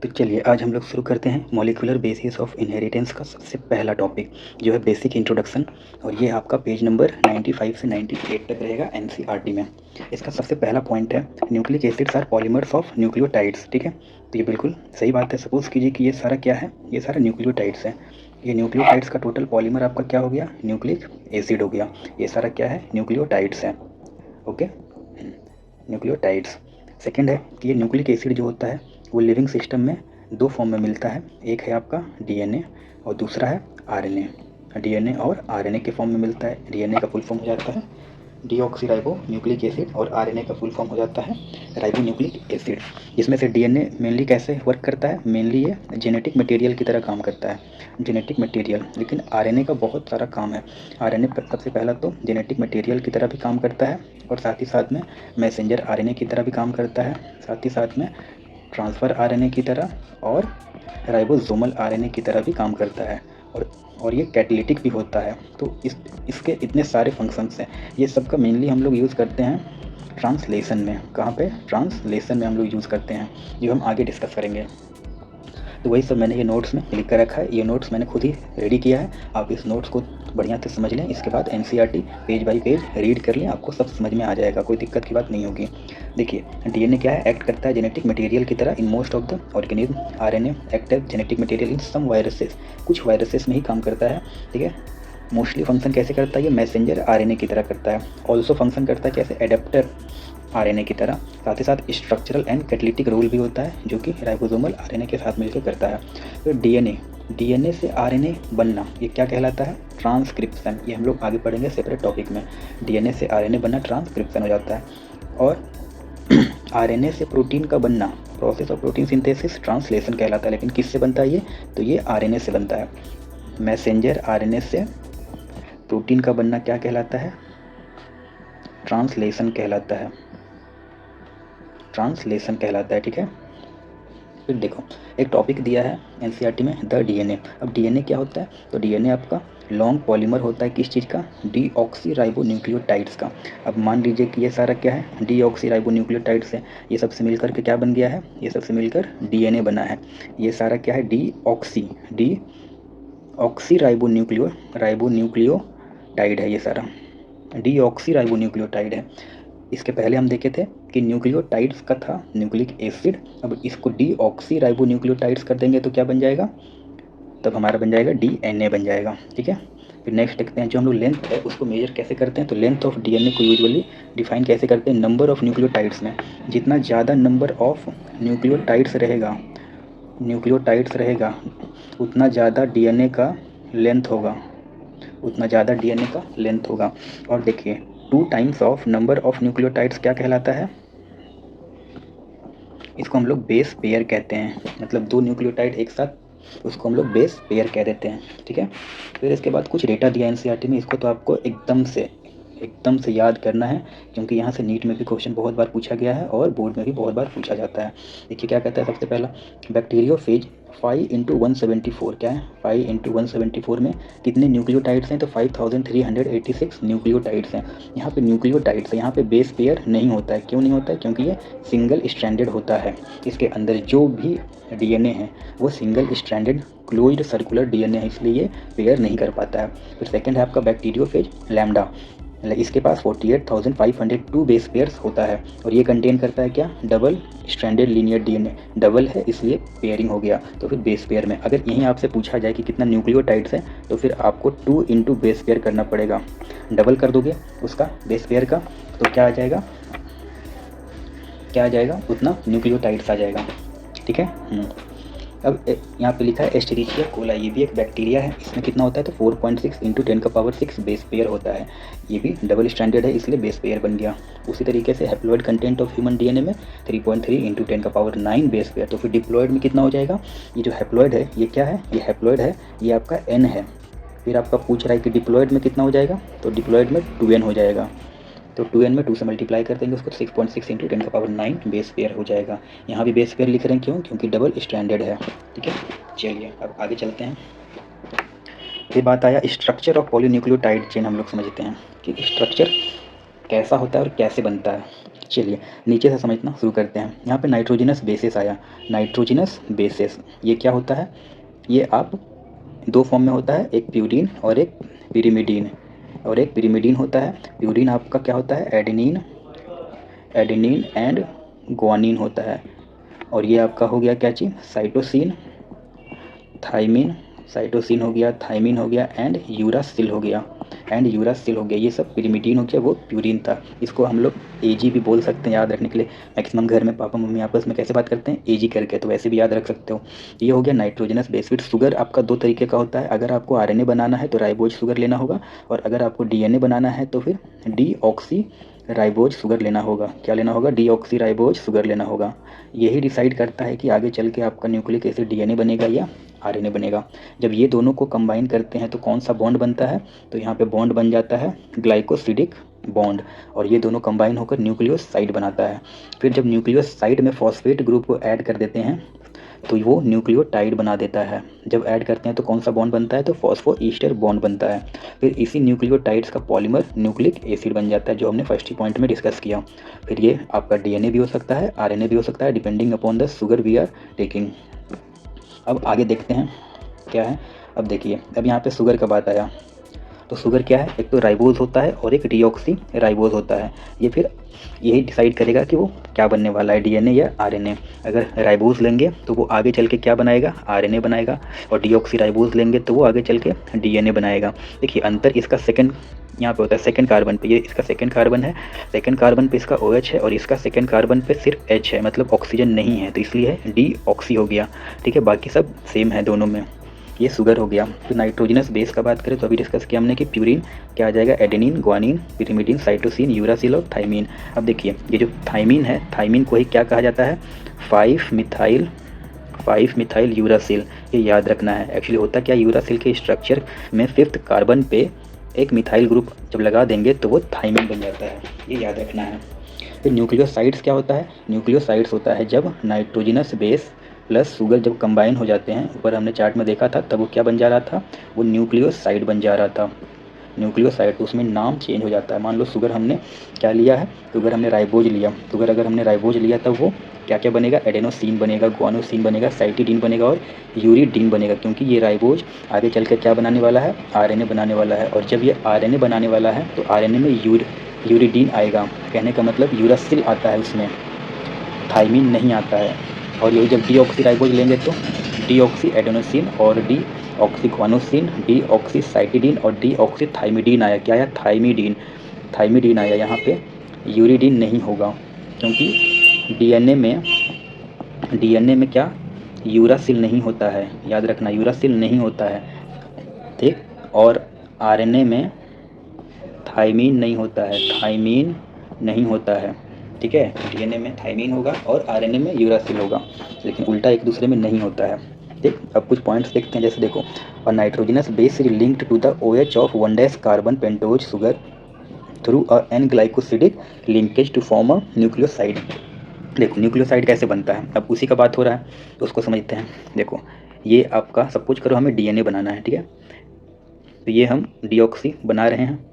तो चलिए आज हम लोग शुरू करते हैं मॉलिक्यूलर बेसिस ऑफ इनहेरिटेंस का सबसे पहला टॉपिक जो है बेसिक इंट्रोडक्शन। और ये आपका पेज नंबर 95 से 98 तक रहेगा एनसीईआरटी में। इसका सबसे पहला पॉइंट है nucleic acids are polymers of nucleotides. ठीक है, तो ये बिल्कुल सही बात है। सपोज कीजिए कि ये सारा क्या है, ये सारा न्यूक्लियोटाइड्स है। ये न्यूक्लियोटाइड्स का टोटल पॉलीमर आपका क्या हो गया, न्यूक्लिक एसिड हो गया। ये सारा क्या है, न्यूक्लियोटाइड्स है। Okay, nucleotides. सेकेंड है कि ये न्यूक्लिक एसिड जो होता है वो लिविंग सिस्टम में दो फॉर्म में मिलता है। एक है आपका डीएनए और दूसरा है आरएनए। डीएनए और आरएनए के फॉर्म में मिलता है। डीएनए का फुल फॉर्म हो जाता है डीऑक्सीराइबो न्यूक्लिक एसिड और आरएनए का फुल फॉर्म हो जाता है राइबो न्यूक्लिक एसिड। इसमें से डीएनए मेनली कैसे वर्क करता है, मेनली ये जेनेटिक मटेरियल की तरह काम करता है, जेनेटिक मटेरियल। लेकिन आरएनए का बहुत सारा काम है। आरएनए सबसे पहला तो जेनेटिक मटेरियल की तरह भी काम करता है और साथ ही साथ में मैसेंजर आरएनए की तरह भी काम करता है, साथ ही साथ में ट्रांसफ़र आरएनए की तरह और राइबोसोमल आरएनए की तरह भी काम करता है। और ये कैटालिटिक भी होता है। तो इसके इतने सारे फंक्शंस हैं। ये सब का मेनली हम लोग यूज़ करते हैं ट्रांसलेशन में। कहाँ पे, ट्रांसलेशन में हम लोग यूज़ करते हैं, जो हम आगे डिस्कस करेंगे। तो वही सब मैंने ये नोट्स में लिख कर रखा है। ये नोट्स मैंने खुद ही रेडी किया है। आप इस नोट्स को बढ़िया से समझ लें। इसके बाद NCERT page bye page read कर लें, आपको सब समझ में आ जाएगा, कोई दिक्कत की बात नहीं होगी। देखिए, डीएनए क्या है, एक्ट करता है जेनेटिक मटेरियल की तरह in most of the organism. RNA act as genetic material in some viruses, कुछ वायरसेस में ही काम करता है। ठीक है, मोस्टली फंक्शन कैसे करता है, ये मैसेंजर आरएनए की तरह करता है। ऑल्सो फंक्शन करता है कैसे, एडेप्टर आरएनए की तरह। साथ ही साथ स्ट्रक्चरल एंड कैटालिटिक रोल भी होता है, जो कि राइबोसोमल आरएनए के साथ मिलकर करता है। तो डीएनए से आरएनए बनना, ये क्या कहलाता है, ट्रांसक्रिप्शन। ये हम लोग आगे पढ़ेंगे सेपरेट टॉपिक में। डीएनए से आरएनए बनना ट्रांसक्रिप्शन हो जाता है। और आरएनए से प्रोटीन का बनना, process of protein synthesis, translation कहलाता है। लेकिन किससे बनता है ये, तो ये आरएनए से बनता है। मैसेंजर आरएनए से प्रोटीन का बनना क्या कहलाता है, ट्रांसलेशन कहलाता है, ट्रांसलेशन कहलाता है। ठीक है, फिर देखो एक टॉपिक दिया है एनसीईआरटी में, द डीएनए। अब डीएनए क्या होता है, तो डीएनए आपका लॉन्ग पॉलीमर होता है किस चीज़ का, डीऑक्सीराइबोन्यूक्लियोटाइड्स का। अब मान लीजिए कि ये सारा क्या है, डीऑक्सीराइबोन्यूक्लियोटाइड्स है। ये सबसे मिलकर के क्या बन गया है, ये सबसे मिलकर डीएनए बना है। ये सारा क्या है, राइबोन्यूक्लियोटाइड है। ये सारा डीऑक्सीराइबोन्यूक्लियोटाइड है। इसके पहले हम देखे थे कि न्यूक्लियोटाइड्स का था न्यूक्लिक एसिड। अब इसको डीऑक्सीराइबोन्यूक्लियोटाइड्स कर देंगे तो क्या बन जाएगा, तब हमारा बन जाएगा डीएनए बन जाएगा। ठीक है, फिर नेक्स्ट देखते हैं जो हम लोग लेंथ है उसको मेजर कैसे करते हैं। तो लेंथ ऑफ डीएनए को यूजुअली डिफाइन कैसे करते हैं, नंबर ऑफ न्यूक्लियोटाइड्स में। जितना ज़्यादा नंबर ऑफ न्यूक्लियोटाइड्स रहेगा उतना ज़्यादा डीएनए का लेंथ होगा, उतना ज़्यादा डीएनए का लेंथ होगा। और देखिए 2 times of number of nucleotides क्या कहलाता है, इसको हम लोग बेस पेयर कहते हैं। मतलब 2 न्यूक्लियोटाइड एक साथ, उसको हम लोग बेस पेयर कह देते हैं। ठीक है, फिर इसके बाद कुछ डेटा दिया एनसीईआरटी में, इसको तो आपको एकदम से याद करना है, क्योंकि यहाँ से नीट में भी क्वेश्चन बहुत बार पूछा गया है और बोर्ड में भी बहुत बार पूछा जाता है। देखिए क्या कहता है, सबसे पहला बैक्टीरियोफेज 5×174 क्या है, 5×174 में कितने न्यूक्लियोटाइड्स हैं, तो 5386 न्यूक्लियोटाइड्स हैं। यहाँ पे न्यूक्लियोटाइड्स है, यहाँ पे बेस पेयर नहीं होता है। क्यों नहीं होता है, क्योंकि ये सिंगल स्ट्रैंडेड होता है। इसके अंदर जो भी डीएनए है वो single stranded closed circular DNA है, इसलिए ये पेयर नहीं कर पाता है। फिर सेकंड है आपका बैक्टीरियोफेज लैम्डा। इसके पास 48,502 बेस पेयर्स होता है और ये कंटेन करता है क्या, double stranded linear DNA. Double है इसलिए पेयरिंग हो गया। तो फिर बेस पेयर में अगर यहीं आपसे पूछा जाए कि कितना न्यूक्लियोटाइड्स है, तो फिर आपको 2 इंटू बेस पेयर करना पड़ेगा। डबल कर दोगे उसका बेस पेयर का तो क्या आ जाएगा, उतना न्यूक्लियोटाइड्स आ जाएगा। ठीक है, अब यहाँ पे लिखा है एस्चेरिचिया कोलाई, ये भी एक बैक्टीरिया है। इसमें कितना होता है, तो 4.6 × 10⁶ बेस पेयर होता है। ये भी डबल स्टैंडर्ड है इसलिए बेस पेयर बन गया। उसी तरीके से haploid content of human DNA में 3.3 × 10⁹ बेस पेयर। तो फिर डिप्लॉइड में कितना हो जाएगा, ये जो हैप्लॉइड है ये क्या है, ये हैप्लॉइड है, ये आपका n है। फिर आपका पूछ रहा है कि डिप्लॉइड में कितना हो जाएगा, तो डिप्लॉइड में 2n हो जाएगा। तो 2n में 2 से मल्टीप्लाई कर देंगे उसको, 6.6 × 10⁹ बेस पेयर हो जाएगा। यहाँ भी बेस पेयर लिख रहे हैं, क्यों, क्योंकि डबल स्टैंडर्ड है। ठीक है, चलिए अब आगे चलते हैं। फिर बात आया स्ट्रक्चर ऑफ पॉलीन्यूक्लियोटाइड चेन। हम लोग समझते हैं कि स्ट्रक्चर कैसा होता है और कैसे बनता है। चलिए नीचे से समझना शुरू करते हैं। यहाँ पे नाइट्रोजनस बेसिस आया। नाइट्रोजनस बेसिस ये क्या होता है? ये आप दो फॉर्म में होता है, एक प्यूरीन और एक पिरिमिडीन। और एक पिरिमिडीन होता है। प्यूरीन आपका क्या होता है? एडेनिन एंड ग्वानिन होता है। और ये आपका हो गया क्या चीज़? साइटोसिन, थाइमिन, साइटोसिन हो गया, थाइमिन हो गया एंड यूरासिल हो गया। ये सब पिरिमिडीन हो गया, वो प्यूरीन था। इसको हम लोग एजी भी बोल सकते हैं याद रखने के लिए। मैक्सिमम घर में पापा मम्मी आपस में कैसे बात करते हैं? एजी करके, तो वैसे भी याद रख सकते हो। ये हो गया नाइट्रोजनस बेस। फिर शुगर आपका दो तरीके का होता है। अगर आपको आरएनए बनाना है तो राइबोज शुगर लेना होगा, और अगर आपको डीएनए बनाना है तो फिर डीऑक्सी राइबोज शुगर लेना होगा। क्या लेना होगा? डीऑक्सी राइबोज शुगर लेना होगा। यही डिसाइड करता है कि आगे चल के आपका न्यूक्लिक एसिड डीएनए बनेगा या आरएनए बनेगा। जब ये दोनों को कंबाइन करते हैं तो कौन सा बॉन्ड बनता है? तो यहाँ पे बॉन्ड बन जाता है ग्लाइकोसिडिक बॉन्ड, और ये दोनों कंबाइन होकर न्यूक्लियोसाइड बनाता है। फिर जब न्यूक्लियोसाइड में फॉस्फेट ग्रुप को ऐड कर देते हैं तो वो न्यूक्लियोटाइड बना देता है। जब ऐड करते हैं तो कौन सा बॉन्ड बनता है? तो फॉस्फो ईस्टर बॉन्ड बनता है। फिर इसी न्यूक्लियोटाइड्स का पॉलीमर न्यूक्लिक एसिड बन जाता है, जो हमने फर्स्ट ही पॉइंट में डिस्कस किया। फिर ये आपका डीएनए भी हो सकता है, आरएनए भी हो सकता है, depending upon the sugar we are taking. अब आगे देखते हैं क्या है। अब देखिए, अब यहाँ पे शुगर का बात आया तो शुगर क्या है? एक तो राइबोज होता है और एक डीऑक्सी राइबोज होता है। ये फिर यही डिसाइड करेगा कि वो क्या बनने वाला है, डीएनए या आरएनए। अगर राइबोज लेंगे तो वो आगे चल के क्या बनाएगा? आरएनए बनाएगा, और डीऑक्सी राइबोज लेंगे तो वो आगे चल के डीएनए बनाएगा। देखिए अंतर इसका सेकंड यहाँ पे होता है, सेकंड कार्बन पे। ये इसका सेकंड कार्बन है, सेकंड कार्बन पे इसका OH है, और इसका सेकंड कार्बन पे सिर्फ H है, मतलब ऑक्सीजन नहीं है, तो इसलिए डीऑक्सी हो गया। ठीक है, बाकी सब सेम है दोनों में। ये शुगर हो गया। तो नाइट्रोजनस बेस का बात करें तो अभी डिस्कस किया हमने कि प्यूरीन क्या आ जाएगा? Adenine, guanine, pyrimidine, cytosine, uracil और थाइमिन। अब देखिए ये जो थाइमिन है, थाइमिन को ही क्या कहा जाता है? 5 मिथाइल यूरासिल। ये याद रखना है। एक्चुअली होता क्या, यूरासिल के स्ट्रक्चर में 5th कार्बन पे एक मिथाइल ग्रुप जब लगा देंगे तो वो थाइमिन बन जाता है। ये याद रखना है। फिर न्यूक्लियोसाइड्स क्या होता है? न्यूक्लियोसाइड्स होता है जब नाइट्रोजनस बेस प्लस शुगर जब कंबाइन हो जाते हैं। ऊपर हमने चार्ट में देखा था, तब वो क्या बन जा रहा था? वो न्यूक्लियोसाइड बन जा रहा था। न्यूक्लियोसाइड, तो उसमें नाम चेंज हो जाता है। मान लो शुगर हमने क्या लिया है? शुगर हमने राइबोज लिया। शुगर अगर हमने राइबोज लिया तब वो क्या क्या बनेगा? एडेनोसिन बनेगा, ग्वानोसिन बनेगा, साइटिडीन बनेगा और यूरिडीन बनेगा, क्योंकि ये राइबोज आगे चल कर क्या बनाने वाला है? आरएनए बनाने वाला है। और जब ये आरएनए बनाने वाला है तो आरएनए में यूरिडीन आएगा। कहने का मतलब यूरासिल आता है, उसमें थाइमिन नहीं आता है। और यही जब डीऑक्सी राइबोज लेंगे तो डीऑक्सी एडेनोसिन और डीऑक्सीग्वानोसिन, डीऑक्सीसाइटिडीन और डीऑक्सीथाइमिडीन आया। क्या आया? थाइमिडीन आया। यहाँ पे यूरिडीन नहीं होगा, क्योंकि डीएनए में क्या? यूरासिल नहीं होता है। याद रखना, यूरासिल नहीं होता है। ठीक, और आरएनए में थाइमीन नहीं होता है। ठीक है, डीएनए में थाइमीन होगा और आरएनए में यूरासिल होगा, लेकिन उल्टा एक दूसरे में नहीं होता है। ठीक, अब कुछ पॉइंट्स देखते हैं। जैसे देखो, और nitrogenous base is linked to the OH of 1' carbon pentose sugar through a N glycosidic linkage to form a nucleoside. देखो न्यूक्लियोसाइड कैसे बनता है, अब उसी का बात हो रहा है तो उसको समझते हैं। देखो ये आपका सपोज करो हमें डीएनए बनाना है, ठीक है, तो ये हम डीऑक्सी बना रहे हैं।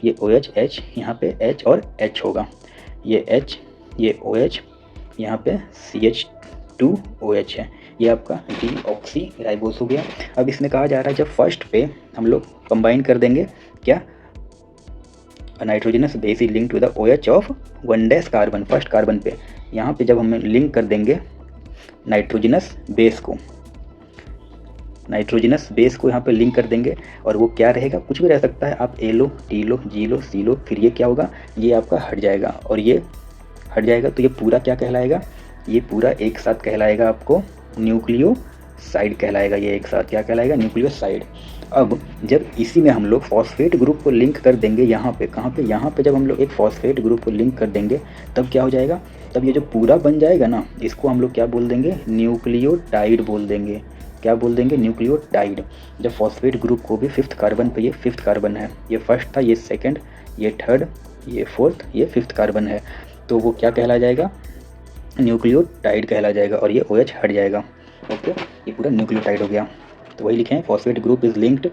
ये OH H, यहाँ पे H और H होगा, ये H, ये OH, यहाँ पे CH2OH है। ये आपका डीऑक्सी राइबोस हो गया। अब इसमें कहा जा रहा है जब फर्स्ट पे हम लोग कंबाइन कर देंगे क्या, nitrogenous base is link to the OH of 1' carbon, first carbon पे। यहाँ पे जब हम लिंक कर देंगे नाइट्रोजनस बेस को यहाँ पे लिंक कर देंगे, और वो क्या रहेगा, कुछ भी रह सकता है, आप एलो, टीलो, जीलो, सीलो, फिर ये क्या होगा, ये आपका हट जाएगा और ये हट जाएगा, तो ये पूरा क्या कहलाएगा, ये पूरा एक साथ कहलाएगा आपको न्यूक्लियोसाइड कहलाएगा। ये एक साथ क्या कहलाएगा, न्यूक्लियोसाइड। अब जब इसी में हम लोग फॉस्फेट ग्रुप को लिंक कर देंगे, यहाँ पे कहाँ पे, यहाँ पे जब हम लोग एक फॉस्फेट ग्रुप को लिंक कर देंगे तब क्या हो जाएगा, तब ये जो पूरा बन जाएगा ना, इसको हम लोग क्या बोल देंगे, न्यूक्लियोटाइड बोल देंगे। क्या बोल देंगे, न्यूक्लियोटाइड। जब फॉस्फेट ग्रुप को भी 5th कार्बन पे, ये 5th कार्बन है, ये फर्स्ट था, ये सेकंड, ये थर्ड, ये फोर्थ, ये 5th कार्बन है, तो वो क्या कहला जाएगा, न्यूक्लियोटाइड कहला जाएगा, और ये OH हट जाएगा। ओके, ये पूरा न्यूक्लियोटाइड हो गया। तो वही लिखे हैं, phosphate group is linked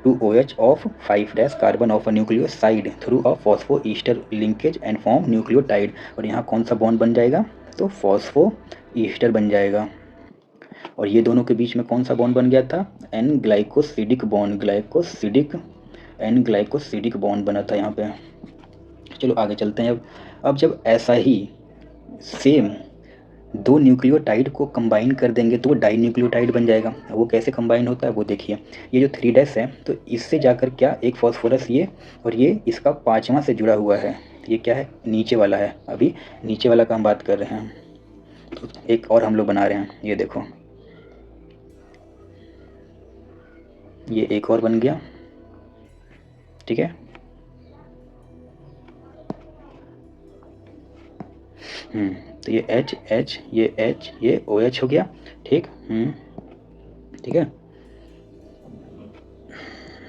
to OH of 5' carbon of a nucleoside through a phospho ester linkage and form nucleotide. और यहाँ कौन सा बॉन्ड बन जाएगा, तो फॉस्फो ईस्टर बन जाएगा। और ये दोनों के बीच में कौन सा बॉन्ड बन गया था, N glycosidic bond, N glycosidic bond बना था यहाँ पे। चलो आगे चलते हैं। अब जब ऐसा ही सेम दो न्यूक्लियोटाइड को कंबाइन कर देंगे तो वो डाई न्यूक्लियोटाइड बन जाएगा। वो कैसे कंबाइन होता है वो देखिए। ये जो 3' है तो इससे जाकर क्या एक फॉस्फोरस ये, और ये इसका 5वां से जुड़ा हुआ है। ये क्या है, नीचे वाला है, अभी नीचे वाला का हम बात कर रहे हैं। तो एक और हम लोग बना रहे हैं, ये देखो, ये एक और बन गया, ठीक है। तो ये H, ये H, ये OH हो गया, ठीक। ठीक है।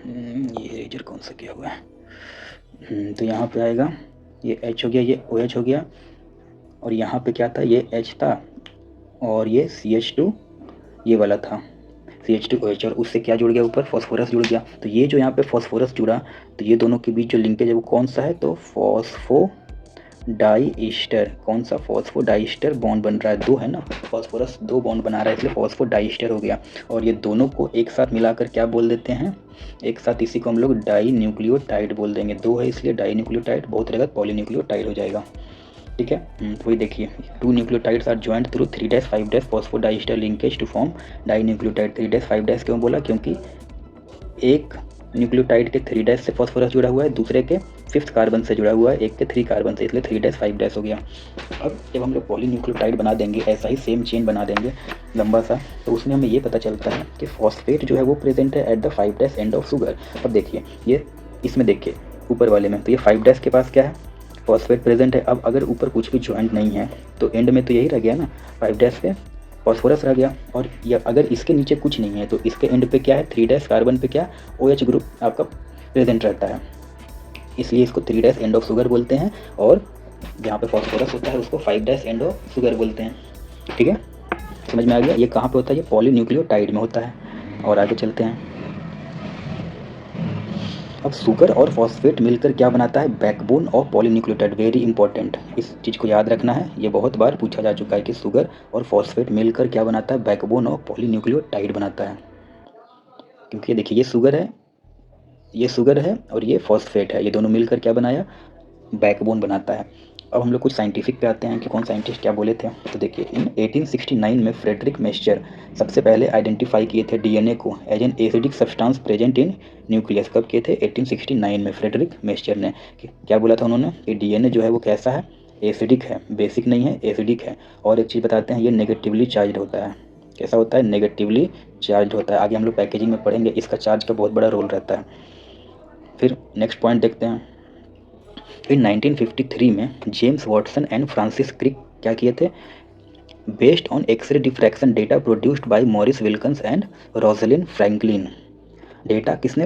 ये रेजर कौन सा किया हुआ है, तो यहाँ पे आएगा ये H हो गया, ये OH हो गया, और यहाँ पे क्या था, ये H था और ये CH2 ये वाला था, CH2OH, और उससे क्या जुड़ गया, ऊपर फॉस्फोरस जुड़ गया। तो ये जो यहाँ पे फॉस्फोरस जुड़ा, तो ये दोनों के बीच जो लिंकेज है वो कौन सा है, तो फॉस्फो डाई ईस्टर। कौन सा, फॉस्फो डाई ईस्टर बॉन्ड बन रहा है, दो है ना, फॉस्फोरस दो बॉन्ड बना रहा है, इसलिए फॉस्फो डाई ईस्टर हो गया। और ये दोनों को एक साथ मिलाकर क्या बोल देते हैं, एक साथ इसी को हम लोग डाई न्यूक्लियोटाइड बोल देंगे। दो है इसलिए डाई न्यूक्लियोटाइड, बहुत रहेगा पॉलीन्यूक्लियोटाइड हो जाएगा, ठीक है। तो वही देखिए, 2 nucleotides are joint through 3'5' phospho di ester linkage to form di nucleotide. 3'5' क्यों बोला, क्योंकि एक न्यूक्लियोटाइड के 3' से फॉस्फोरस जुड़ा हुआ है, दूसरे के 5th कार्बन से जुड़ा हुआ है, एक के 3 कार्बन से, इसलिए 3'5' हो गया। अब जब हम लोग पॉलीन्यूक्लियोटाइड बना देंगे, ऐसा ही सेम चेन बना देंगे लंबा सा, तो उसमें हमें ये पता चलता है कि फॉस्फेट जो है वो प्रेजेंट है at the 5' end of sugar. अब देखिए ये इसमें देखिए ऊपर वाले में, तो ये 5' के पास क्या है, फॉस्फेट प्रेजेंट है। अब अगर ऊपर कुछ भी ज्वाइंट नहीं है तो एंड में तो यही रह गया ना, 5' पे फॉस्फोरस रह गया। और या अगर इसके नीचे कुछ नहीं है तो इसके एंड पे क्या है, 3' कार्बन पे क्या, OH ग्रुप आपका प्रेजेंट रहता है, इसलिए इसको 3' एंड ऑफ शुगर बोलते हैं। और जहाँ पे फॉस्फोरस होता है उसको 5' एंड ऑफ शुगर बोलते हैं, ठीक है। समझ में आ गया, ये कहाँ पे होता है, ये पॉलीन्यूक्लियोटाइड में होता है। और आगे चलते हैं। अब शुगर और फॉस्फेट मिलकर क्या बनाता है, backbone of polynucleotide. Very important, इस चीज़ को याद रखना है, ये बहुत बार पूछा जा चुका है कि शुगर और फॉस्फेट मिलकर क्या बनाता है, बैकबोन ऑफ पॉलीन्यूक्लियोटाइड बनाता है। क्योंकि देखिए ये शुगर है और ये फॉस्फेट है, ये दोनों मिलकर क्या बनाया, बैकबोन बनाता है। अब हम लोग कुछ साइंटिफिक पे आते हैं कि कौन साइंटिस्ट क्या बोले थे। तो देखिए इन 1869 में फ्रेडरिक मेस्चर सबसे पहले आइडेंटिफाई किए थे डीएनए को as an acidic substance present in nucleus. कब किए थे, 1869 में फ्रेडरिक मेस्चर ने। क्या बोला था उन्होंने कि डीएनए जो है वो कैसा है, एसिडिक है, बेसिक नहीं है, एसिडिक है। और एक चीज़ बताते हैं, ये नेगेटिवली चार्ज होता है। कैसा होता है, नेगेटिवली चार्ज होता है। आगे हम लोग पैकेजिंग में पढ़ेंगे, इसका चार्ज का बहुत बड़ा रोल रहता है। फिर नेक्स्ट पॉइंट देखते हैं। इन 1953 में James Watson and Francis Crick क्या किए थे, based on X ray diffraction data produced by Maurice Wilkins and Rosalind Franklin. Data किसने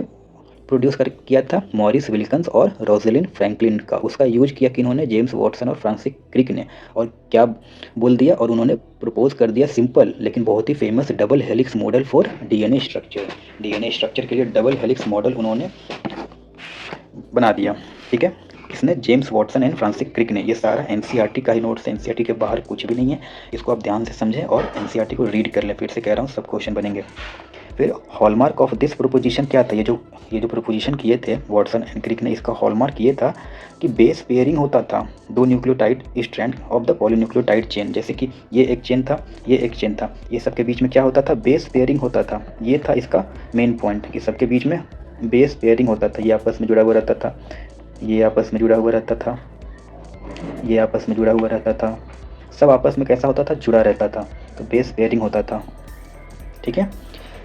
प्रोड्यूस किया था, मॉरिस विल्कन्स और रोजलिन फ्रैंकलिन का। उसका यूज किया किन्होंने, जेम्स वाटसन और फ्रांसिस क्रिक ने। और क्या बोल दिया, और उन्होंने प्रपोज कर दिया सिंपल लेकिन बहुत ही famous double helix model for DNA structure. DNA structure के लिए डबल हेलिक्स मॉडल उन्होंने बना दिया, ठीक है। इसने James Watson and Francis Crick ने। ये सारा एनसीईआरटी का ही नोट्स, एनसीईआरटी के बाहर कुछ भी नहीं है, इसको आप ध्यान से समझें और एनसीईआरटी को रीड कर लें। फिर से कह रहा हूँ, सब क्वेश्चन बनेंगे। फिर हॉलमार्क ऑफ दिस प्रोपोजिशन क्या था, ये जो प्रोपोजिशन किए थे वाटसन एंड क्रिक ने, इसका हॉलमार्क ये था कि बेस पेयरिंग होता था दो nucleotide strand of the polynucleotide chain. जैसे कि ये एक चेन था, ये एक चेन था, ये सबके बीच में क्या होता था, बेस पेयरिंग होता था। ये था इसका मेन पॉइंट कि सबके बीच में बेस पेयरिंग होता था। ये आपस में जुड़ा हुआ रहता था, ये आपस में जुड़ा हुआ रहता था, ये आपस में जुड़ा हुआ रहता था, सब आपस में कैसा होता था, जुड़ा रहता था। तो बेस पेयरिंग होता था, ठीक है।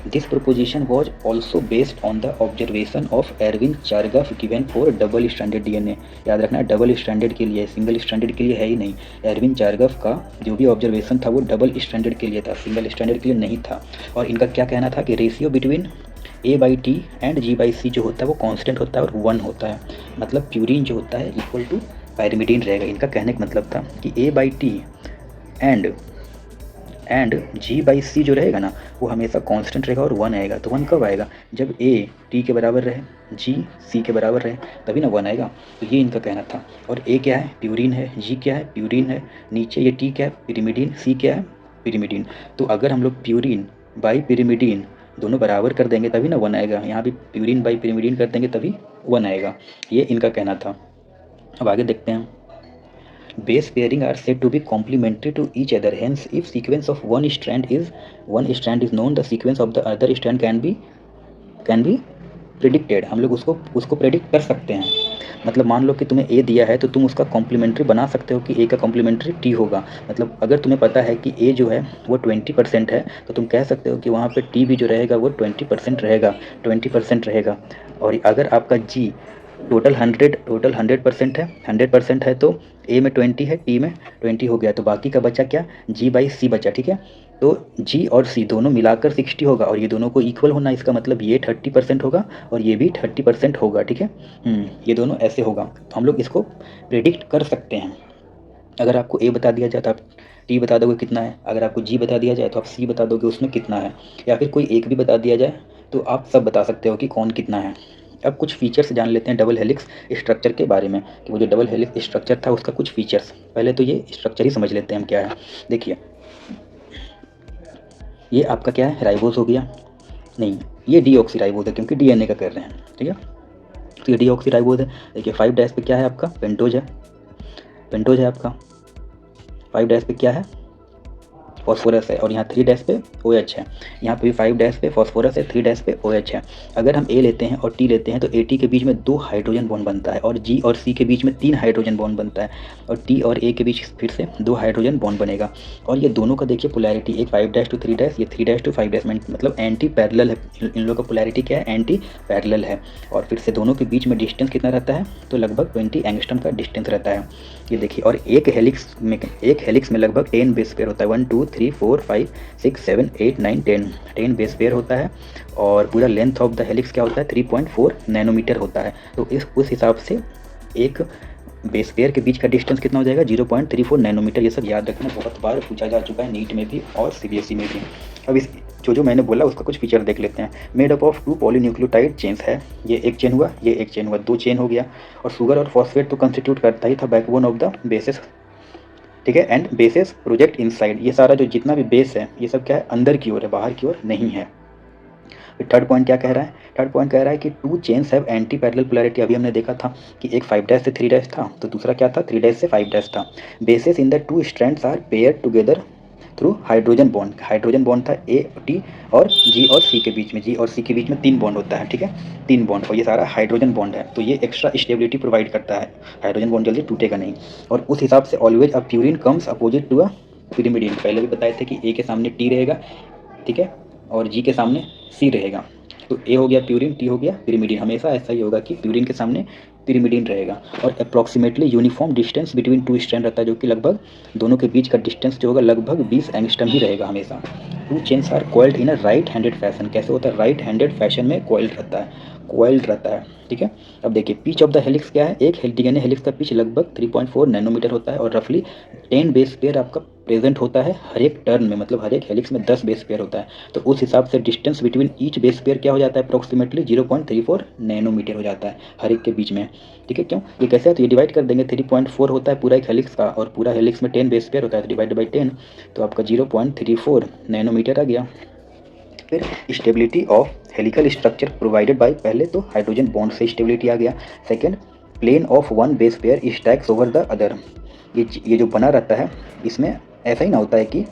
This proposition was also based on the observation of Erwin Chargaff given for double standard DNA. याद रखना, डबल स्टैंडर्ड के लिए, सिंगल स्टैंडर्ड के लिए है ही नहीं। एरविन चारगाफ का जो भी ऑब्जर्वेशन था वो डबल स्टैंडर्ड के लिए था, सिंगल स्टैंडर्ड के लिए नहीं था। और इनका क्या कहना था कि ratio between A/T and G/C जो होता है वो कांस्टेंट होता है और 1 होता है। मतलब प्यूरिन जो होता है इक्वल टू पायरिमिडीन रहेगा। इनका कहने का मतलब था कि A/T एंड एंड G/C जो रहेगा ना वो हमेशा कांस्टेंट रहेगा और 1 आएगा। तो 1 कब आएगा? जब A T के बराबर रहे, G C के बराबर रहे, तभी ना 1 आएगा। तो ये इनका कहना था। और A क्या है? प्यूरिन है। G क्या है? प्यूरिन है। नीचे ये T क्या है? पिरिमिडीन। C क्या है? पिरिमिडीन। तो अगर हम लोग प्यूरिन बाई पिरिमिडीन दोनों बराबर कर देंगे तभी ना 1 आएगा। यहाँ भी प्यूरिन बाई पिरिमिडीन कर देंगे तभी 1 आएगा। ये इनका कहना था। अब आगे देखते हैं। Base pairing are said to be complementary to each other. Hence, if sequence of one strand is known, the sequence of the other strand can be predicted. हम लोग उसको प्रेडिक्ट कर सकते हैं। मतलब मान लो कि तुम्हें A दिया है तो तुम उसका कॉम्प्लीमेंट्री बना सकते हो कि A का कॉम्प्लीमेंट्री T होगा। मतलब अगर तुम्हें पता है कि A जो है वो 20% है तो तुम कह सकते हो कि वहाँ पे T भी जो रहेगा वो 20% रहेगा, 20% रहेगा। और अगर आपका G टोटल 100% है, 100% है तो A में 20 है, T में 20 हो गया। तो बाकी का बचा क्या? G/C बचा। ठीक है, तो G और C दोनों मिलाकर 60 होगा और ये दोनों को इक्वल होना, इसका मतलब ये 30% होगा और ये भी 30% होगा। ठीक है, ये दोनों ऐसे होगा। तो हम लोग इसको प्रेडिक्ट कर सकते हैं। अगर आपको A बता दिया जाए तो आप T बता दोगे कितना है, अगर आपको G बता दिया जाए तो आप C बता दोगे उसमें कितना है, या फिर कोई एक भी बता दिया जाए तो आप सब बता सकते हो कि कौन कितना है। अब कुछ फीचर्स जान लेते हैं डबल हेलिक्स स्ट्रक्चर के बारे में, कि वो जो डबल हेलिक्स स्ट्रक्चर था उसका कुछ फीचर्स। पहले तो ये स्ट्रक्चर ही समझ लेते हैं हम क्या है। देखिए, ये आपका क्या है? राइबोस हो गया। नहीं, ये डीऑक्सीराइबोस है क्योंकि DNA का कर रहे हैं। ठीक है, तो ये डीऑक्सीराइबोस है। देखिए 5' पे क्या है आपका? पेंटोज है। पेंटोज है आपका। 5' पे क्या है? फॉस्फोरस है। और यहाँ 3' पे OH है। यहाँ पे भी 5' पे फॉस्फोरस है, 3' पे OH है। अगर हम A लेते हैं और T लेते हैं तो AT के बीच में 2 हाइड्रोजन बॉन्ड बनता है और G और C के बीच में 3 हाइड्रोजन बॉन्ड बनता है और T और A के बीच फिर से 2 हाइड्रोजन बॉन्ड बनेगा। और ये दोनों का देखिए पोलैरिटी, एक 5' to 3', ये 3' to 5' मतलब एंटी पैरेलल है। इन लोगों का पोलैरिटी क्या है? एंटी पैरेलल है। और फिर से दोनों के बीच में डिस्टेंस कितना रहता है? तो लगभग 20 एंगस्ट्रॉम का डिस्टेंस रहता है। ये देखिए, और एक हेलिक्स में लगभग 10 बेस पेयर होता है। 1 2 3 4 5 6 7 8 9 10 बेस पेयर होता है। और पूरा लेंथ ऑफ द हेलिक्स क्या होता है? 3.4 नैनोमीटर होता है। तो उस हिसाब से एक बेस पेयर के बीच का डिस्टेंस कितना हो जाएगा? 0.34 नैनोमीटर। ये सब याद रखना, बहुत बार पूछा जा चुका है नीट में भी और CBSE में भी। अब इस जो मैंने बोला उसका कुछ फीचर देख लेते हैं। Made up of 2 polynucleotide chains है। ये एक चेन हुआ, ये एक चेन हुआ, 2 चेन हो गया। और शुगर और फॉस्फेट तो कंस्टिट्यूट करता ही था बैकबोन ऑफ द बेसेस। ठीक है, एंड बेसेस प्रोजेक्ट इनसाइड। ये सारा जो जितना भी बेस है ये सब क्या है? अंदर की ओर है, बाहर की ओर नहीं है। फिर थर्ड पॉइंट क्या कह रहा है? थर्ड पॉइंट कह रहा है कि 2 chains have anti parallel polarity. अभी हमने देखा था कि एक 5' से 3' था, तो दूसरा क्या था? 3' से 5' था। Bases in the 2 strands are pair together through hydrogen bond. Hydrogen bond था A T और G और C के बीच में। G और C के बीच में 3 बॉन्ड होता है। ठीक है, 3 बॉन्ड, और ये सारा हाइड्रोजन बॉन्ड है। तो ये एक्स्ट्रा स्टेबिलिटी प्रोवाइड करता है, हाइड्रोजन बॉन्ड जल्दी टूटेगा नहीं। और उस हिसाब से always a purine comes opposite to a pyrimidine. पहले भी बताए थे कि A के सामने T रहेगा, ठीक है, और G के सामने C रहेगा। तो A हो गया प्यूरिन, T हो गया पिरिमिडिन। हमेशा ऐसा ही होगा कि प्यूरिन के सामने पिरिमिडिन रहेगा। और approximately uniform distance between 2 strand रहता है, जो कि लगभग दोनों के बीच का डिस्टेंस जो होगा लगभग 20 एंगस्ट्रॉम ही रहेगा हमेशा। 2 chains are coiled in a right handed fashion. कैसे होता है? राइट हैंडेड फैशन में कॉइल्ड रहता है। ठीक है, अब देखिए पिच ऑफ द हेलिक्स क्या है? एक DNA हेलिक्स का पिच लगभग 3.4 नैनोमीटर होता है और रफली 10 बेस पेयर आपका प्रेजेंट होता है हर एक टर्न में। मतलब हर एक हेलिक्स में 10 बेस पेयर होता है। तो उस हिसाब से distance between each base pair क्या हो जाता है? अप्रॉक्सीमेटली 0.34 नैनोमीटर हो जाता है हर एक के बीच में। ठीक है, क्यों? ये कैसे है? तो ये डिवाइड कर देंगे, 3.4 होता है पूरा एक हेलिक्स का और पूरा हेलिक्स में 10 बेस पेयर होता है, तो डिवाइड बाई 10 तो आपका 0.34 नैनोमीटर आ गया। फिर stability of helical structure provided by, पहले तो हाइड्रोजन बॉन्ड से स्टेबिलिटी आ गया। Second, plane of one base pair stacks over the other. ये जो बना रहता है इसमें ऐसा ही ना होता है कि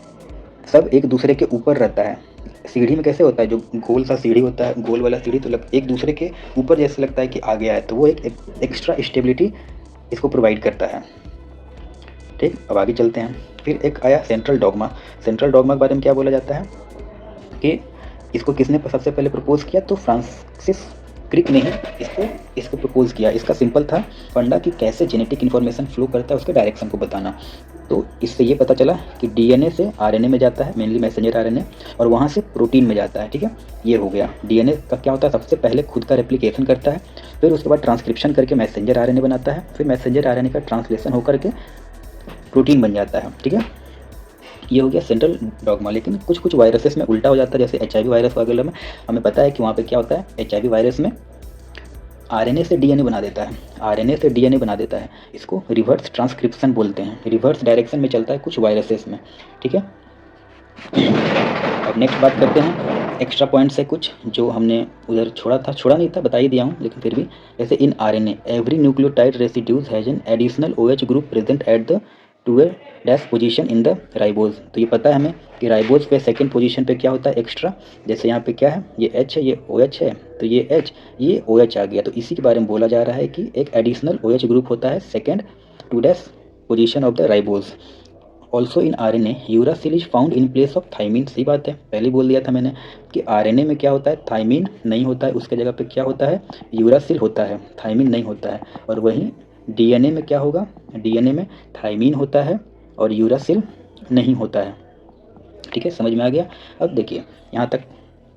सब एक दूसरे के ऊपर रहता है। सीढ़ी में कैसे होता है? जो गोल सा सीढ़ी होता है, गोल वाला सीढ़ी, तो एक दूसरे के ऊपर जैसे लगता है कि आ गया है, तो वो एक एक्स्ट्रा स्टेबिलिटी इसको प्रोवाइड करता है। ठीक, अब आगे चलते हैं। फिर एक आया सेंट्रल डॉगमा। सेंट्रल डॉगमा के बारे में क्या बोला जाता है कि इसको किसने सबसे पहले प्रपोज किया? तो फ्रांसिस क्रिक ने ही इसको प्रपोज किया। इसका सिंपल था फंडा कि कैसे जेनेटिक इन्फॉर्मेशन फ्लो करता है उसके डायरेक्शन को बताना। तो इससे ये पता चला कि DNA से RNA में जाता है, मेनली मैसेंजर RNA, और वहाँ से प्रोटीन में जाता है। ठीक है, ये हो गया। DNA का क्या होता है? सबसे पहले खुद का रेप्लिकेशन करता है, फिर उसके बाद ट्रांसक्रिप्शन करके मैसेंजर RNA बनाता है, फिर मैसेंजर RNA का ट्रांसलेशन होकर के प्रोटीन बन जाता है। ठीक है, ये हो गया सेंट्रल डॉगमा। लेकिन कुछ कुछ वायरसेस में उल्टा हो जाता है, जैसे HIV वायरस वगैरह में हमें पता है कि वहाँ पे क्या होता है, HIV वायरस में RNA से DNA बना देता है, RNA से DNA बना देता है। इसको रिवर्स ट्रांसक्रिप्शन बोलते हैं, रिवर्स डायरेक्शन में चलता है कुछ वायरसेस में, ठीक है। अब नेक्स्ट बात करते हैं एक्स्ट्रा पॉइंट्स है कुछ जो हमने उधर छोड़ा नहीं था, बता ही दिया हूँ, लेकिन फिर भी जैसे इन RNA every nucleotide residues has an additional OH group present at the 2 position in the ribose. तो ये पता है हमें कि राइबोज पे सेकंड पोजीशन पे क्या होता है एक्स्ट्रा, जैसे यहाँ पे क्या है, ये H है, ये OH है, तो ये H ये OH आ गया, तो इसी के बारे में बोला जा रहा है कि एक एडिशनल OH ग्रुप होता है second 2 position of the ribose. Also in RNA uracil is found in place of thymine. सही बात है, पहले बोल दिया था मैंने कि RNA में क्या होता है, थाइमिन नहीं होता है, उसके जगह पे क्या होता है, यूरासिल होता है, थाइमिन नहीं होता है। और वहीं DNA में क्या होगा, DNA में थाइमिन होता है और यूरासिल नहीं होता है। ठीक है, समझ में आ गया। अब देखिए यहाँ तक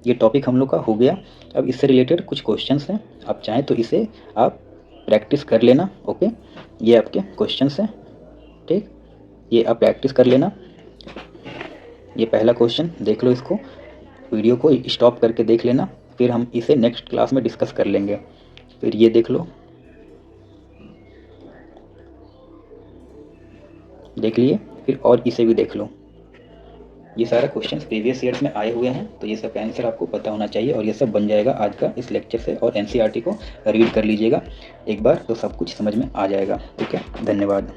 ये टॉपिक हम लोग का हो गया। अब इससे रिलेटेड कुछ क्वेश्चंस हैं, आप चाहें तो इसे आप प्रैक्टिस कर लेना। ओके, ये आपके क्वेश्चंस हैं, ठीक, ये आप प्रैक्टिस कर लेना। ये पहला क्वेश्चन देख लो, इसको वीडियो को स्टॉप करके देख लेना, फिर हम इसे नेक्स्ट क्लास में डिस्कस कर लेंगे। फिर ये देख लो, देख लिए, फिर और इसे भी देख लो। ये सारा क्वेश्चंस प्रीवियस ईयर्स में आए हुए हैं, तो ये सब आंसर आपको पता होना चाहिए और ये सब बन जाएगा आज का इस लेक्चर से। और NCERT को रीड कर लीजिएगा एक बार, तो सब कुछ समझ में आ जाएगा। ठीक है, धन्यवाद।